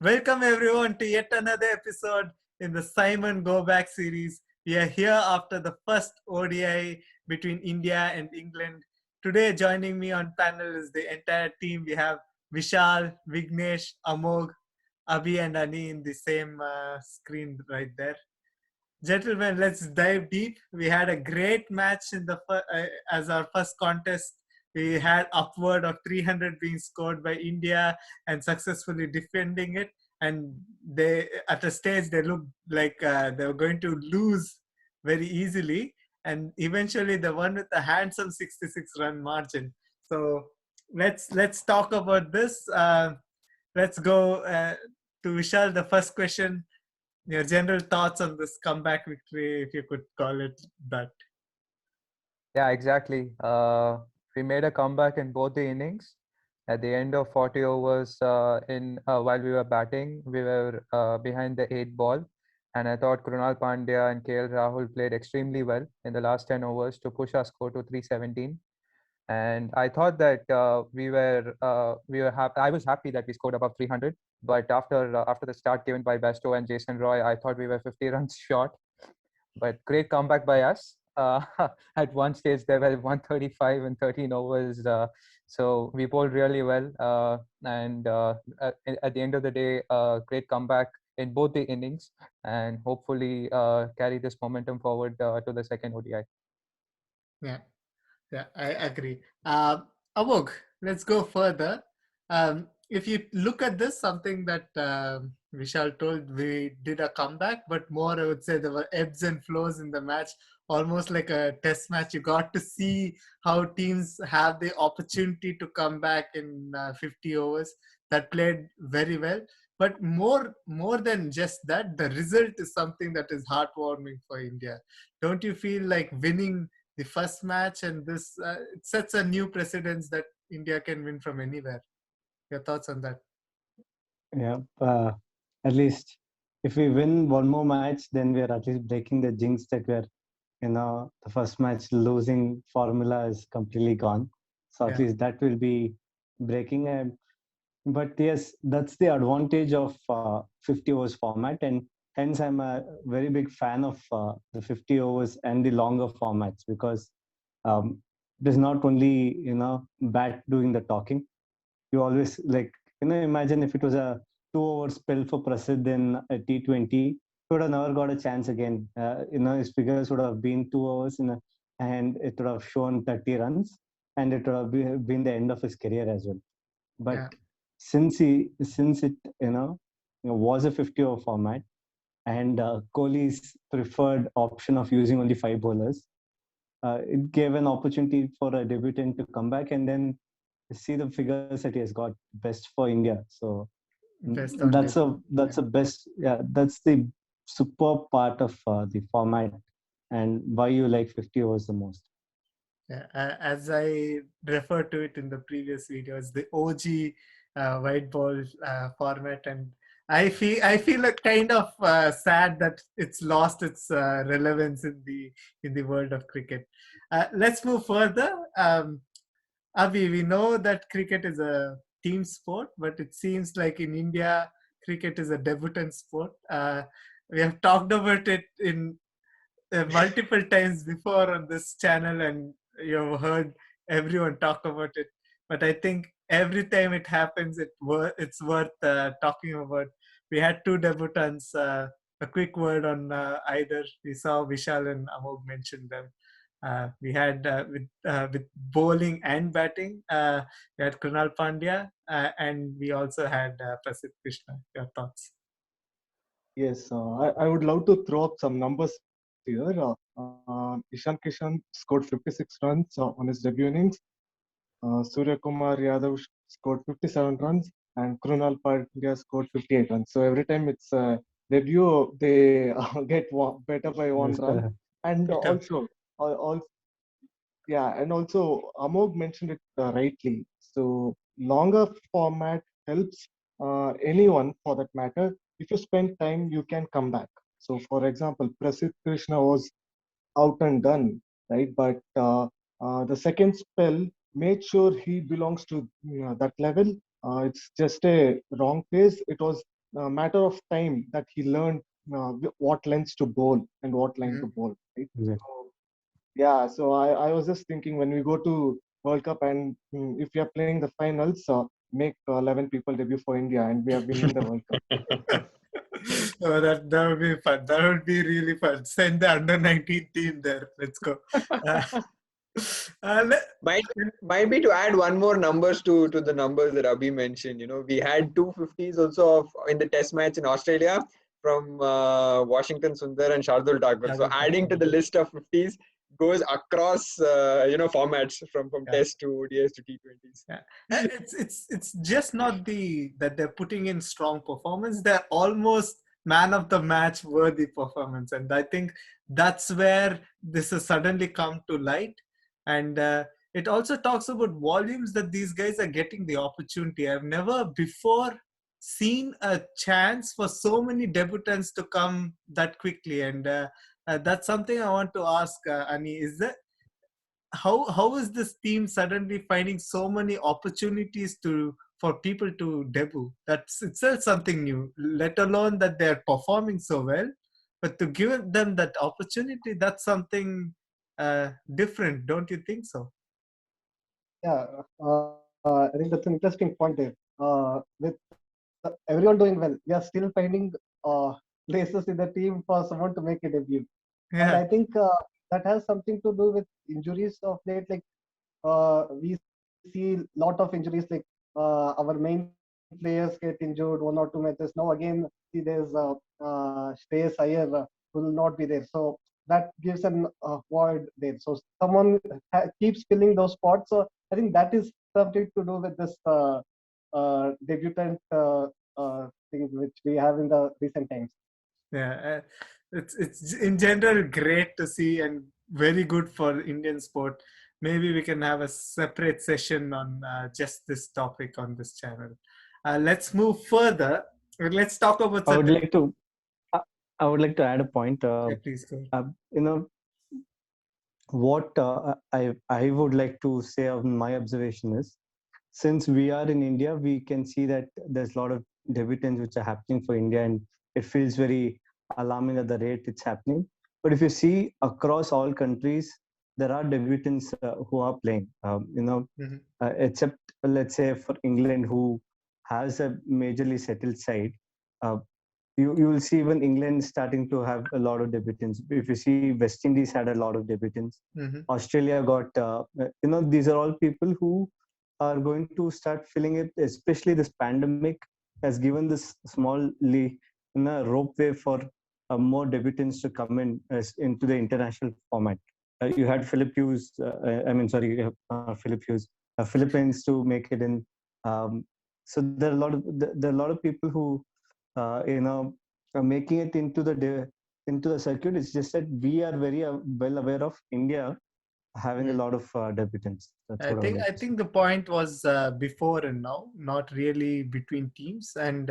Welcome everyone to yet another episode in the Simon Go Back series. We are here after the first ODI between India and England. Today joining me on panel is the entire team. We have Vishal, Vignesh, Amog, Abhi and Ani in the same screen right there. Gentlemen, let's dive deep. We had a great match in the as our first contest. We had upward of 300 being scored by India and successfully defending it. And they, at a stage, they looked like they were going to lose very easily. And eventually, they won with a handsome 66-run margin. So let's talk about this. Let's go to Vishal. The first question: your general thoughts on this comeback victory, if you could call it that. Yeah, exactly. We made a comeback in both the innings. At the end of 40 overs, while we were batting, we were behind the 8 ball, and I thought Krunal Pandya and KL Rahul played extremely well in the last 10 overs to push our score to 317. And I thought that we were happy. I was happy that we scored above 300. But after the start given by Basto and Jason Roy, I thought we were 50 runs short. But great comeback by us. At one stage, there were 135 and 13 overs. So we bowled really well. At the end of the day, great comeback in both the innings, and hopefully carry this momentum forward to the second ODI. Yeah, yeah, I agree. Amog, let's go further. If you look at this, something that Vishal told, we did a comeback, but more, I would say there were ebbs and flows in the match, almost like a test match. You got to see how teams have the opportunity to come back in 50 overs. That played very well. But more than just that, the result is something that is heartwarming for India. Don't you feel like winning the first match and this it sets a new precedence that India can win from anywhere? Your thoughts on that? Yeah, at least if we win one more match, then we are at least breaking the jinx that the first match losing formula is completely gone. So at Yeah. least that will be breaking. But yes, that's the advantage of 50 overs format, and hence I'm a very big fan of the 50 overs and the longer formats because it is not only bat doing the talking. You always imagine if it was a 2 hour spell for Prasidh in a T20, he would have never got a chance again. His figures would have been 2 hours and it would have shown 30 runs, and it would have been the end of his career as well. But Yeah. since it was a 50 over format, and Kohli's preferred option of using only 5 bowlers, it gave an opportunity for a debutant to come back and then see the figures that he has got. Best for India. So Best on that's debut. a best. Yeah, that's the superb part of the format, and why you like 50 overs the most. Yeah, as I referred to it in the previous videos, the OG white ball format, and I feel like kind of sad that it's lost its relevance in the world of cricket. Let's move further. Avi, we know that cricket is a team sport, but it seems like in India, cricket is a debutant sport. We have talked about it in multiple times before on this channel, and you've heard everyone talk about it. But I think every time it happens, it's worth talking about. We had two debutants. A quick word on either. We saw Vishal and Amog mention them. We had with bowling and batting. We had Krunal Pandya, and we also had Prasidh Krishna. Your thoughts? Yes, I would love to throw up some numbers here. Ishan Kishan scored 56 runs on his debut innings. Surya Kumar Yadav scored 57 runs, and Krunal Pandya scored 58 runs. So every time it's a debut, they get better by one Yes, run. And Peter. also Amog mentioned it rightly. So longer format helps anyone for that matter. If you spend time, you can come back. So for example, Prasidh Krishna was out and done, right? But the second spell made sure he belongs to that level. It's just a wrong place. It was matter of time that he learned what lengths to bowl and what line to bowl, right? Yeah. So, yeah, so I was just thinking when we go to World Cup and if we are playing the finals, make 11 people debut for India and we are winning the World Cup. Oh, that would be fun. That would be really fun. Send the under 19 team there. Let's go. Uh, let- Might be to add one more numbers to the numbers that Abhi mentioned. We had 250s also in the test match in Australia from Washington Sundar and Shardul Thakur. So adding to the list of 50s goes across formats from Yeah. test to ODIs to T20s. Yeah. It's just not that they're putting in strong performance. They're almost man of the match worthy performance, and I think that's where this has suddenly come to light. And it also talks about volumes that these guys are getting the opportunity. I've never before seen a chance for so many debutants to come that quickly, and that's something I want to ask Ani. Is that how is this team suddenly finding so many opportunities for people to debut? That's itself something new, let alone that they're performing so well. But to give them that opportunity, that's something different, don't you think so? Yeah, I think that's an interesting point there. With everyone doing well, we are still finding places in the team for someone to make a debut. And I Yeah. think that has something to do with injuries of late. Like we see a lot of injuries, like our main players get injured 1 or 2 matches. Now again, see there's Shreyas Iyer who will not be there. So that gives an void there. So someone keeps filling those spots. So I think that is something to do with this debutant thing which we have in the recent times. Yeah, it's in general great to see and very good for Indian sport. Maybe we can have a separate session on just this topic on this channel. Let's move further. Let's talk about I would certain. like to I I would like to add a point. Yeah, please go. You know what I would like to say on my observation is, since we are in India, we can see that there's a lot of debutants which are happening for India, and it feels very alarming at the rate it's happening. But if you see across all countries, there are debutants who are playing. Mhm. Except let's say for England, who has a majorly settled side. Uh, you will see even England starting to have a lot of debutants. If you see West Indies had a lot of debutants. Mhm. Australia got these are all people who are going to start filling it. Especially this pandemic has given this ropeway for more debutants to come in into the international format. You had Philip Hughes. Philip Hughes. Philippines to make it in. So there are a lot of people who making it into the circuit. It's just that we are very well aware of India having a Mm. lot of debutants. That's I what I would think like I to say. think the point was before and now, not really between teams. And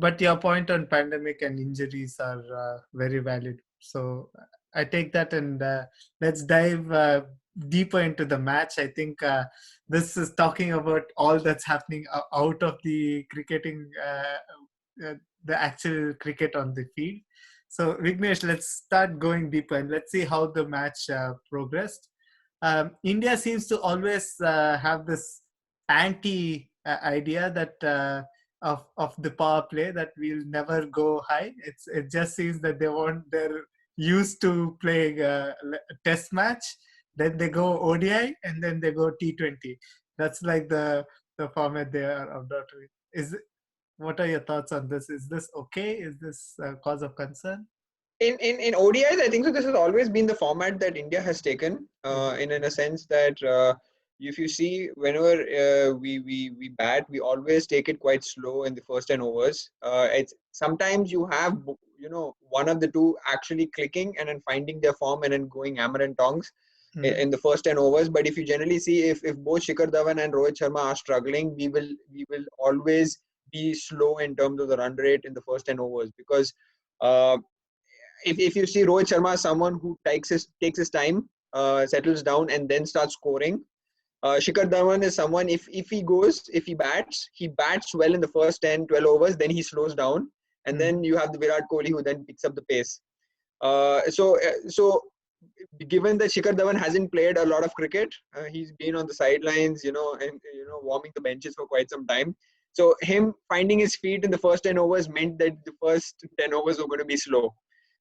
but your point on pandemic and injuries are very valid. So I take that, and let's dive deeper into the match. I think this is talking about all that's happening out of the cricketing, the actual cricket on the field. So Vignesh, let's start going deeper and let's see how the match progressed. India seems to always have this anti idea that of the power play, that we'll never go high. It just seems that they're used to playing a test match, then they go ODI, and then they go T20. That's like the format they are adopting. What are your thoughts on this? Is this okay? Is this a cause of concern? In ODIs, I think so. This has always been the format that India has taken. In a sense that if you see, whenever we bat, we always take it quite slow in the first 10 overs. It's sometimes you have one of the two actually clicking and then finding their form and then going hammer and tongs in the first 10 overs. But if you generally see, if both Shikhar Dhawan and Rohit Sharma are struggling, we will always be slow in terms of the run rate in the first 10 overs, because uh, if you see Rohit Sharma as someone who takes his time, settles down, and then starts scoring. Shikhar Dhawan is someone, if he bats well in the first 10, 12 overs, then he slows down. And then you have the Virat Kohli who then picks up the pace. So given that Shikhar Dhawan hasn't played a lot of cricket, he's been on the sidelines, and warming the benches for quite some time. So him finding his feet in the first 10 overs meant that the first 10 overs were going to be slow.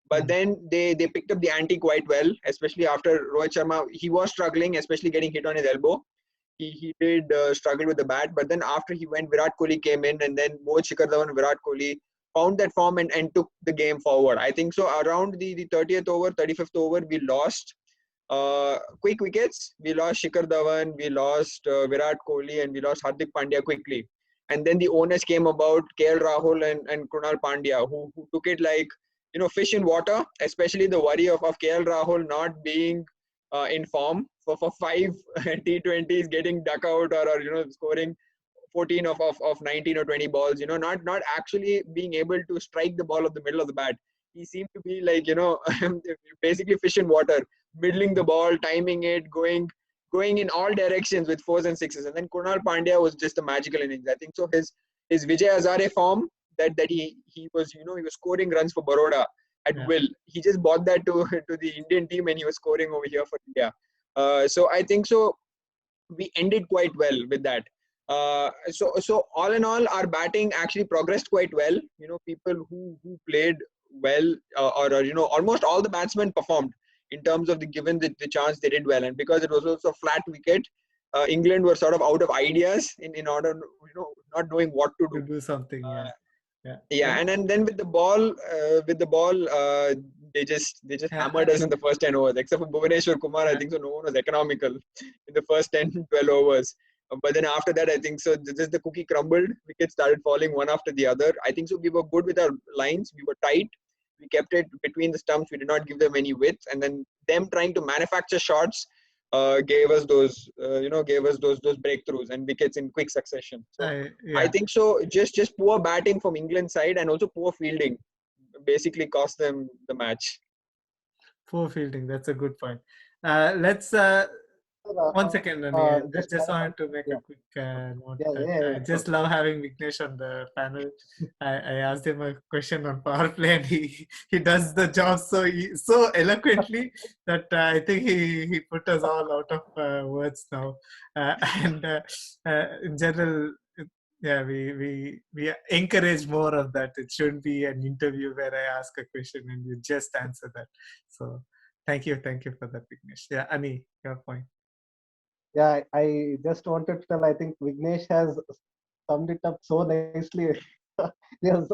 But then they picked up the ante quite well, especially after Rohit Sharma. He was struggling, especially getting hit on his elbow. He did struggle with the bat. But then after he went, Virat Kohli came in, and then both Shikhar Dhawan and Virat Kohli found that form and took the game forward. I think so. Around the 30th over, 35th over, we lost quick wickets. We lost Shikhar Dhawan, we lost Virat Kohli, and we lost Hardik Pandya quickly. And then the owners came about, KL Rahul and Krunal Pandya, who took it like, fish in water, especially the worry of KL Rahul not being in form for 5 T20s, getting duck out or scoring 14 of 19 or 20 balls, not actually being able to strike the ball of the middle of the bat. He seemed to be like, basically fish in water, middling the ball, timing it, going in all directions with fours and sixes. And then Kunal Pandya was just a magical innings. I think so. His Vijay Hazare form that he was, he was scoring runs for Baroda at will. He just brought that to the Indian team, and he was scoring over here for India. So I think so. We ended quite well with that. So all in all, our batting actually progressed quite well. People who played well, or almost all the batsmen performed in terms of given the chance, they did well. And because it was also a flat wicket, England were sort of out of ideas in order, not knowing what to do. To do something, Yeah, and then with the ball, they just hammered us in the first 10 overs, except for Bhuvaneshwar Kumar. I think so. No one was economical in the first 10, 12 overs. But then after that, I think so. Just the cookie crumbled. Wickets started falling one after the other. I think so. We were good with our lines. We were tight. We kept it between the stumps. We did not give them any width. And then them trying to manufacture shots gave us those breakthroughs and wickets in quick succession. So I think so. Just poor batting from England's side and also poor fielding basically cost them the match. Poor fielding. That's a good point. Let's 1 second, Rani. I just wanted to make a quick note. I just love having Vignesh on the panel. I asked him a question on power play, and he does the job so eloquently that I think he put us all out of words now. And in general, we encourage more of that. It shouldn't be an interview where I ask a question and you just answer that. So thank you for that, Vignesh. Yeah, Ani, your point. Yeah, I just wanted to tell, I think Vignesh has summed it up so nicely. He has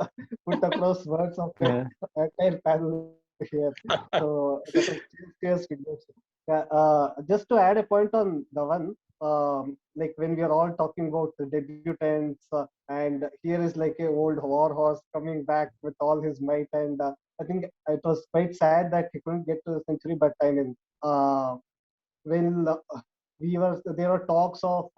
put across words of the entire panel here. So cheers, Vignesh. Yeah, just to add a point on Dhawan, like when we are all talking about the debutants, and here is like a old war horse coming back with all his might, and I think it was quite sad that he couldn't get to the century. But I mean, when there were talks of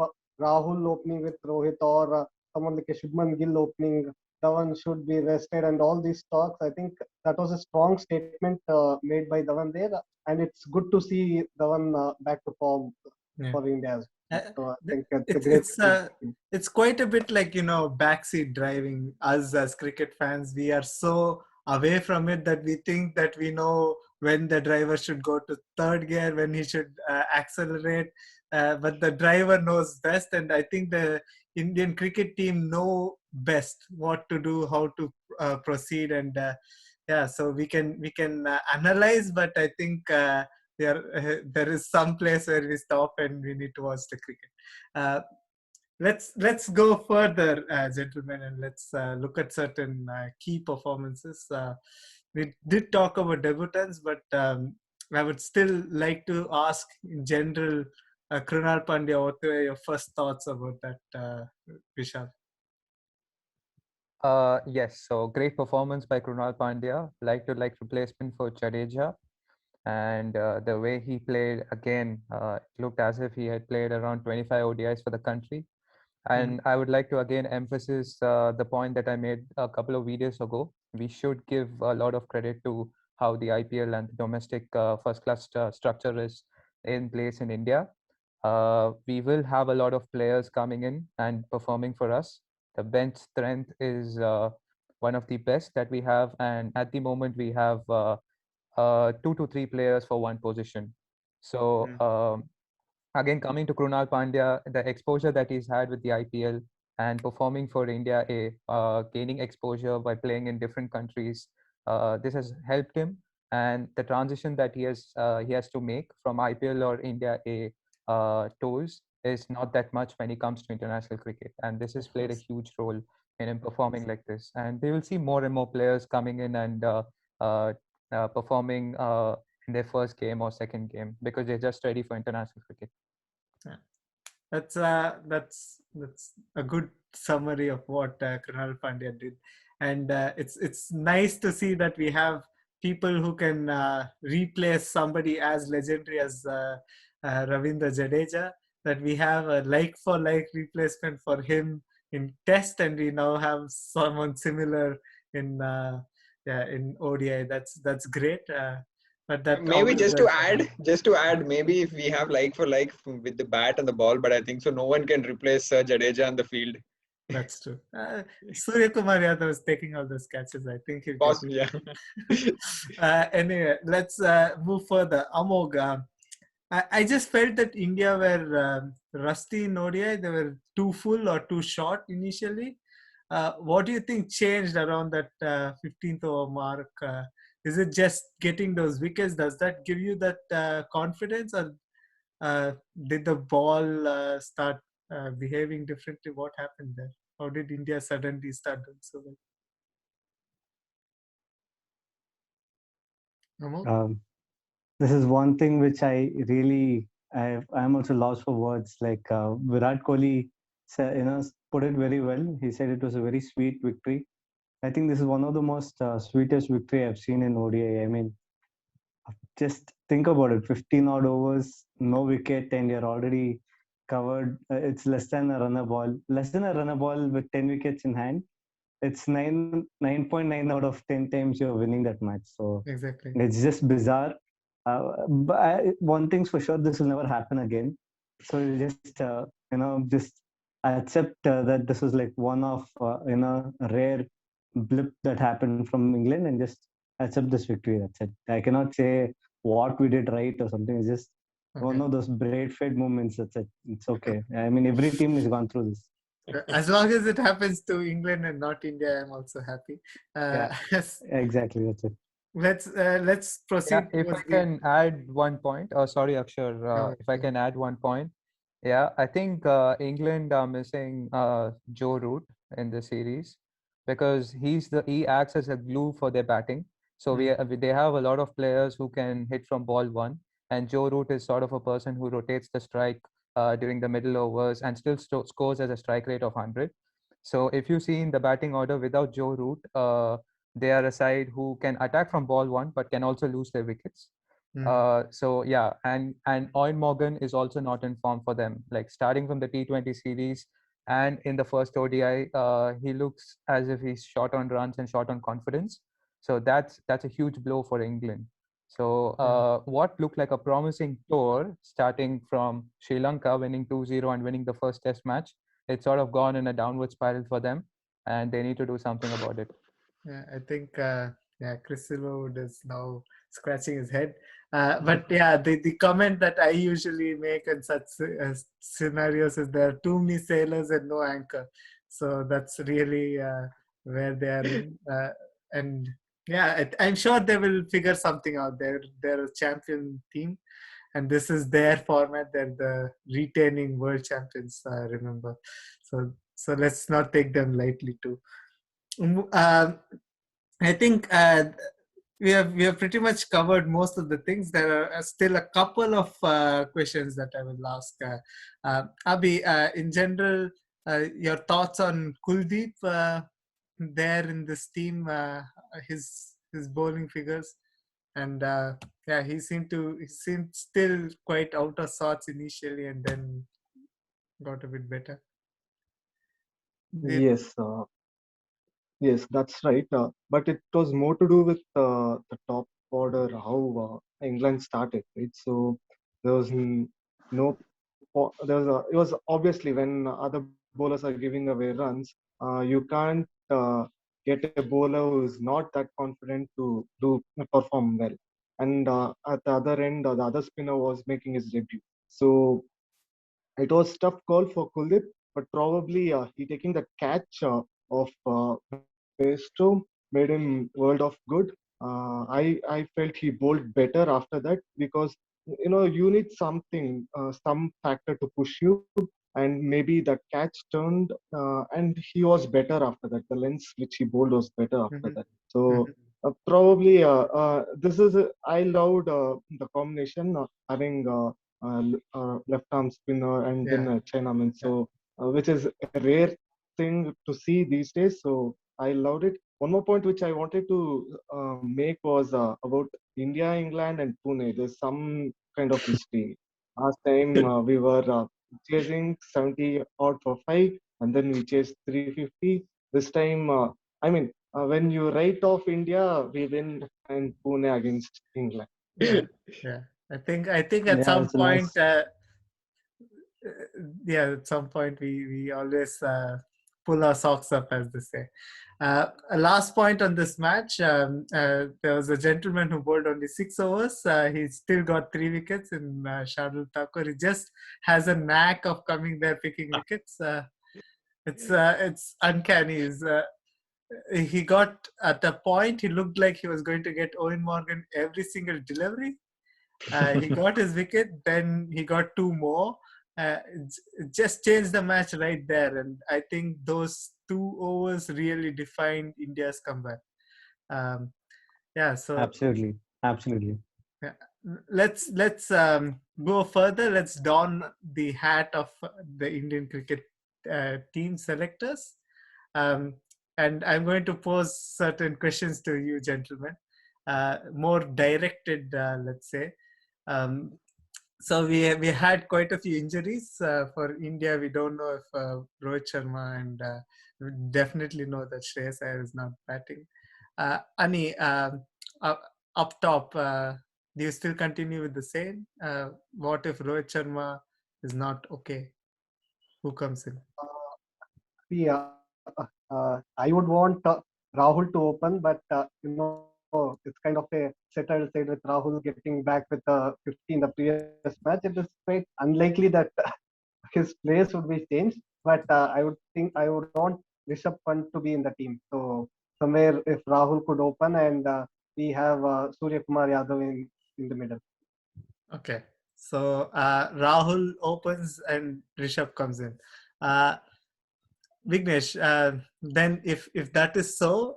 Rahul opening with Rohit, or someone like a Shubman Gill opening, Dhawan should be rested, and all these talks. I think that was a strong statement made by Dhawan there, and it's good to see Dhawan back to form for India as well. So I think it's quite a bit like backseat driving. Us as cricket fans, we are so away from it that we think that we know when the driver should go to third gear, when he should accelerate, but the driver knows best. And I think the Indian cricket team know best what to do, how to proceed, and so we can analyze, but I think there is some place where we stop and we need to watch the cricket. Let's go further, gentlemen, and let's look at certain key performances. We did talk about debutants, but I would still like to ask in general, Krunal Pandya, what were your first thoughts about that, Vishal? Yes, so great performance by Krunal Pandya, like replacement for Jadeja. And the way he played, again, it looked as if he had played around 25 ODIs for the country. And I would like to again emphasize the point that I made a couple of videos ago. We should give a lot of credit to how the IPL and the domestic first-class structure is in place in India. we will have a lot of players coming in and performing for us. The bench strength is one of the best that we have, and at the moment we have 2 to 3 players for one position. So again, coming to Krunal Pandya, the exposure that he's had with the IPL and performing for India A, gaining exposure by playing in different countries, this has helped him. And the transition that he has to make from IPL or India A tours is not that much when it comes to international cricket. And this has played a huge role in him performing like this. And we will see more and more players coming in and uh, performing in their first game or second game because they're just ready for international cricket. Yeah. That's a good summary of what Krunal Pandya did, and it's nice to see that we have people who can replace somebody as legendary as Ravindra Jadeja. That we have a like for like replacement for him in Test, and we now have someone similar in in ODI. That's great. But that Maybe also just to add, maybe if we have like for like with the bat and the ball, but I think so no one can replace Jadeja on the field. That's true. Surya Kumar Yadav is taking all those catches. I think he'll get Possibly, yeah. Anyway, let's move further. Amog, I just felt that India were rusty in ODI. They were too full or too short initially. What do you think changed around that 15th over mark? Is it just getting those wickets? Does that give you that confidence, or did the ball start behaving differently? What happened there? How did India suddenly start doing so well? Amol? This is one thing which I'm also lost for words. Like Virat Kohli said, put it very well. He said it was a very sweet victory. I think this is one of the most sweetest victory I've seen in ODI. I mean, just think about it: 15 odd overs, no wicket, and you're already covered. It's less than a runner ball, less than a runner ball with 10 wickets in hand. It's 9.9 out of 10 times you're winning that match. So Exactly. it's just bizarre. One thing's for sure: this will never happen again. So you just just accept that this was like one of a rare blip that happened from England, and just accept this victory. That's it. I cannot say what we did right or something. It's just one Okay. of those braid fed moments. That's it. It's okay. I mean, every team has gone through this. As long as it happens to England and not India, I'm also happy. Yeah, exactly. That's it. Let's Yeah, proceed if I towards the. can add one point, sorry, Akshar, No, if I can add one point. Yeah, I think England are missing Joe Root in the series because he acts as a glue for their batting. So they have a lot of players who can hit from ball one, and Joe Root is sort of a person who rotates the strike during the middle overs and still scores as a strike rate of 100. So if you see in the batting order without Joe Root, they are a side who can attack from ball one but can also lose their wickets. So yeah, and Owen Morgan is also not in form for them. Like starting from the T20 series and in the first ODI, he looks as if he's short on runs and short on confidence. So that's a huge blow for England. So what looked like a promising tour, starting from Sri Lanka winning 2-0 and winning the first Test match, it's sort of gone in a downward spiral for them, and they need to do something about it. Yeah, I think Chris Silverwood is now scratching his head. But yeah, the comment that I usually make in such scenarios is there are too many sailors and no anchor. So that's really where they are in. And yeah, I'm sure they will figure something out. They're a champion team, and this is their format. They're the retaining world champions. Remember, so let's not take them lightly too. I think we have pretty much covered most of the things. There are still a couple of questions that I will ask. Abhi, in general, your thoughts on Kuldeep there in this team, his bowling figures, and yeah, he seemed still quite out of sorts initially, and then got a bit better. Yes, yes, that's right. But it was more to do with the top order, how England started, right? So there was no it was obviously when other bowlers are giving away runs, you can't get a bowler who is not that confident to do perform well. And at the other end, the other spinner was making his debut. So it was tough call for Kuldeep, but probably he taking the catch of Bairstow made him world of good. I felt he bowled better after that because you need something, some factor to push you, and maybe that catch turned, and he was better after that. The lens which he bowled was better after Mhm, that. So mhm. probably this is I loved the combination having. Left arm spinner and then Yeah, a Chinaman. yeah. So, which is a rare thing to see these days. So, I loved it. One more point which I wanted to make was about India, England, and Pune. There's some kind of history. Last time we were chasing 70 odd for five, and then we chased 350. This time, when you write off India, we win in Pune against England. Yeah, yeah. I think at Yeah, some it's a nice. point, yeah, at some point we always pull our socks up, as they say. A last point on this match. There was a gentleman who bowled only 6 overs. He still got 3 wickets in Shardul Thakur. He just has a knack of coming there picking wickets. It's uncanny. He got at a point he looked like he was going to get Owen Morgan every single delivery. He got his wicket, then he got 2 more. It just changed the match right there, and I think those 2 overs really defined India's comeback. Um, yeah, so Absolutely, absolutely. yeah. Let's go further. Let's don the hat of the Indian cricket team selectors, um, and I'm going to pose certain questions to you, gentlemen, more directed, let's say. Um, so we had quite a few injuries for India. We don't know if Rohit Sharma and we definitely know that Shreyas Iyer is not batting. Ani, up, up top, do you still continue with the same? What if Rohit Sharma is not okay? Who comes in? See, I would want Rahul to open, but it's kind of a settled side with Rahul getting back with 50 in the previous match. It is quite unlikely that his place would be changed. But I would want Rishabh Pant to be in the team. So somewhere if Rahul could open and we have Surya Kumar Yadav in the middle. Okay, so Rahul opens and Rishabh comes in. Uh, Vignesh, then if that is so,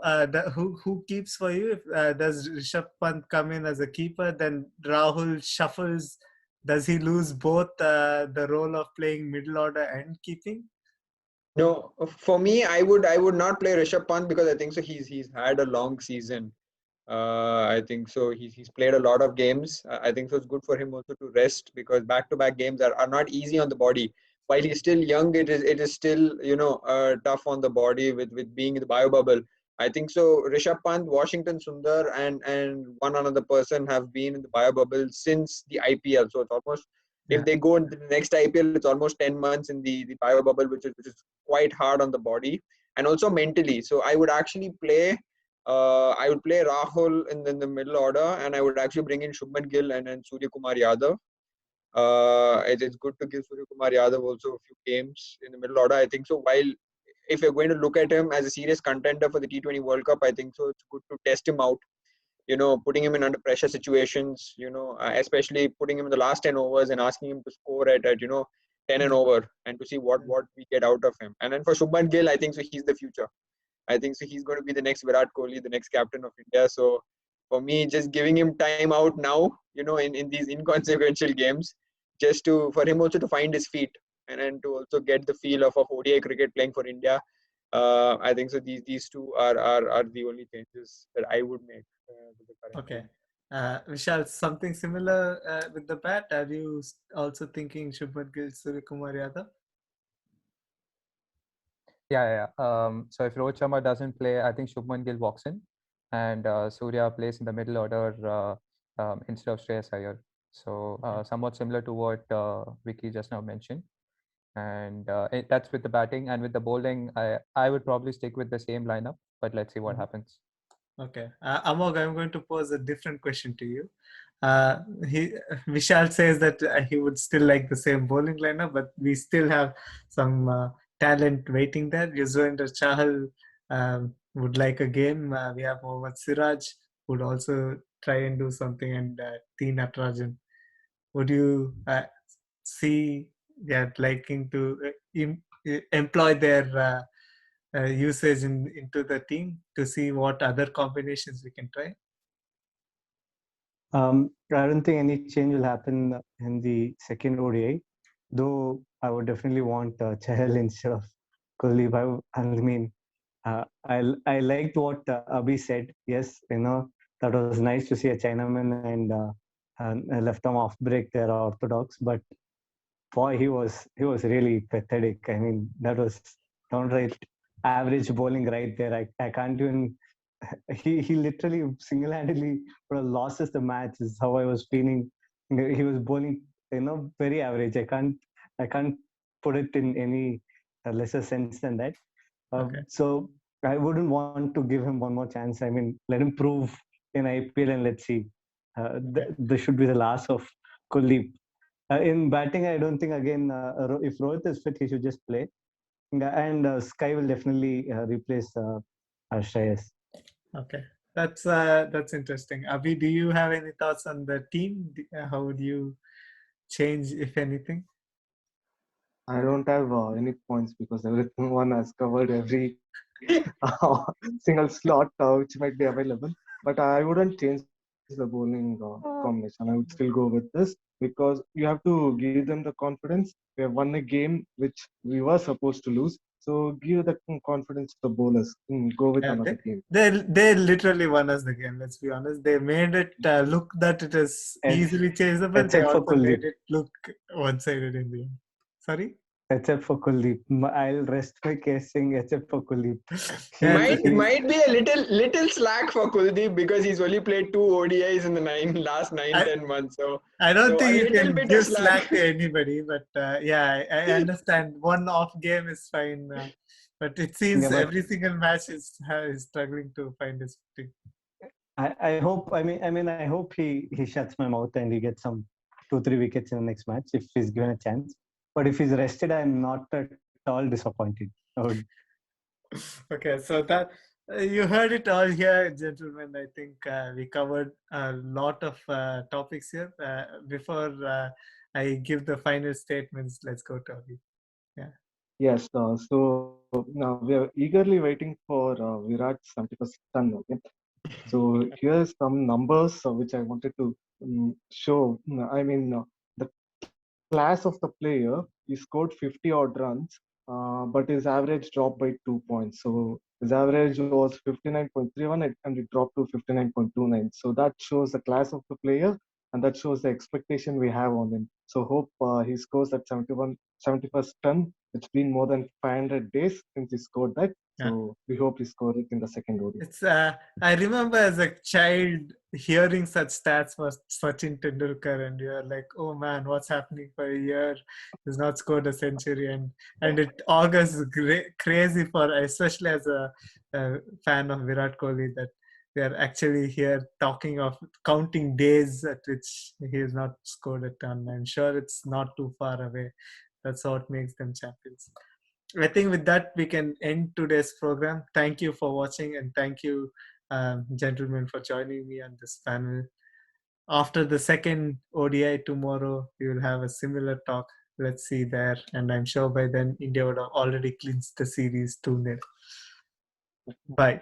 who keeps for you? If, does Rishabh Pant come in as a keeper? Then Rahul shuffles. Does he lose both the role of playing middle order and keeping? No, for me, I would not play Rishabh Pant because I think so. He's had a long season. I think so. He's played a lot of games. I think so. It's good for him also to rest because back-to-back games are not easy on the body. While he's still young, it is still tough on the body with being in the bio bubble. I think so. Rishabh Pant, Washington Sundar, and one another person have been in the bio bubble since the IPL. So it's almost if Yeah. they go into the next IPL, it's almost 10 months in the bio bubble, which is quite hard on the body and also mentally. So I would actually play I would play Rahul in the middle order, and I would actually bring in Shubman Gill and Surya Kumar Yadav. It's good to give Surya Kumar Yadav also a few games in the middle order. I think so. While if you're going to look at him as a serious contender for the T20 World Cup, I think so. It's good to test him out. Putting him in under pressure situations. Especially putting him in the last 10 overs and asking him to score at 10 and over, and to see what we get out of him. And then for Shubman Gill, I think so. He's the future. I think so. He's going to be the next Virat Kohli, the next captain of India. So for me, just giving him time out now, in these inconsequential games, just for him also to find his feet and to also get the feel of ODI cricket playing for India. I think so. These two are the only changes that I would make to the current Okay. team. Vishal, something similar with the bat. Are you also thinking Shubman Gill, Surya Kumar Yadav? Yeah. So if Rohit Sharma doesn't play, I think Shubman Gill walks in, and Surya plays in the middle order instead of Shreyas Iyer. So somewhat similar to what Vicky just now mentioned. And that's with the batting. And with the bowling, I would probably stick with the same lineup, but let's see what happens. Okay. Amog, I'm going to pose a different question to you. He Vishal says that he would still like the same bowling lineup, but we still have some talent waiting there. Yuzvendra Chahal would like a game. We have Mohammad Siraj would also try and do something, and T. Natarajan. Would you see that liking to employ their usage into the team to see what other combinations we can try? I don't think any change will happen in the second ODI, though I would definitely want Chahal instead of Kuldeep. I mean, I liked what Abhi said. Yes, that was nice to see a Chinaman and a left arm off break there, orthodox. But boy, he was really pathetic. I mean, that was downright average bowling right there. I can't even. He literally single-handedly lost us the match. Is how I was feeling. He was bowling, very average. I can't put it in any lesser sense than that. Okay. So I wouldn't want to give him one more chance. I mean, let him prove in IPL and let's see. This should be the last of Kuldeep. In batting, I don't think again if Rohit is fit, he should just play. And Sky will definitely replace Shreyas. Okay, that's interesting. Abhi, do you have any thoughts on the team? How would you change, if anything? I don't have any points because everyone has covered every single slot which might be available. But I wouldn't change the bowling combination. I would still go with this because you have to give them the confidence. We have won a game which we were supposed to lose. So give that confidence to the bowlers. Go with Yeah, another game. they literally won us the game. Let's be honest. They made it look that it is Ex- easily changeable. They Except for also made Kuldeep. it look one-sided in the end. Sorry. Except for Kuldeep. I'll rest my case saying except for Kuldeep. Yeah, Might be a little slack for Kuldeep because he's only played 2 ODIs in the last nine I 10 months. I don't So a think you little can bit of give slack. slack to anybody, but yeah, I understand. One off game is fine, but it seems Yeah, but every single match is struggling to find his footing. I hope. I hope he shuts my mouth and he gets some 2-3 wickets in the next match if he's given a chance. But if he's rested, I'm not at all disappointed. I would, Okay, so that you heard it all here, gentlemen. I think we covered a lot of topics here. Before I give the final statements, let's go to Avi. Yeah. Yes, so now we are eagerly waiting for Virat's 71st run. Okay, so here's some numbers which I wanted to show. I mean, the class of the player, he scored 50 odd runs, but his average dropped by 2 points. So his average was 59.31 and it dropped to 59.29. So that shows the class of the player and that shows the expectation we have on him. So hope he scores at 71st ton. It's been more than 500 days since he scored that. Yeah. So we hope he scored it in the second ODI. It's I remember as a child hearing such stats for Sachin Tendulkar, and you're like, oh man, what's happening for a year? He's not scored a century, and it augurs crazy for, especially as a fan of Virat Kohli, that we are actually here talking of counting days at which he has not scored a ton. I'm sure it's not too far away. That's what makes them champions. I think with that we can end today's program. Thank you for watching, and thank you, gentlemen, for joining me on this panel. After the second ODI tomorrow, we will have a similar talk. Let's see there, and I'm sure by then India would have already clinched the series 2-0. Bye.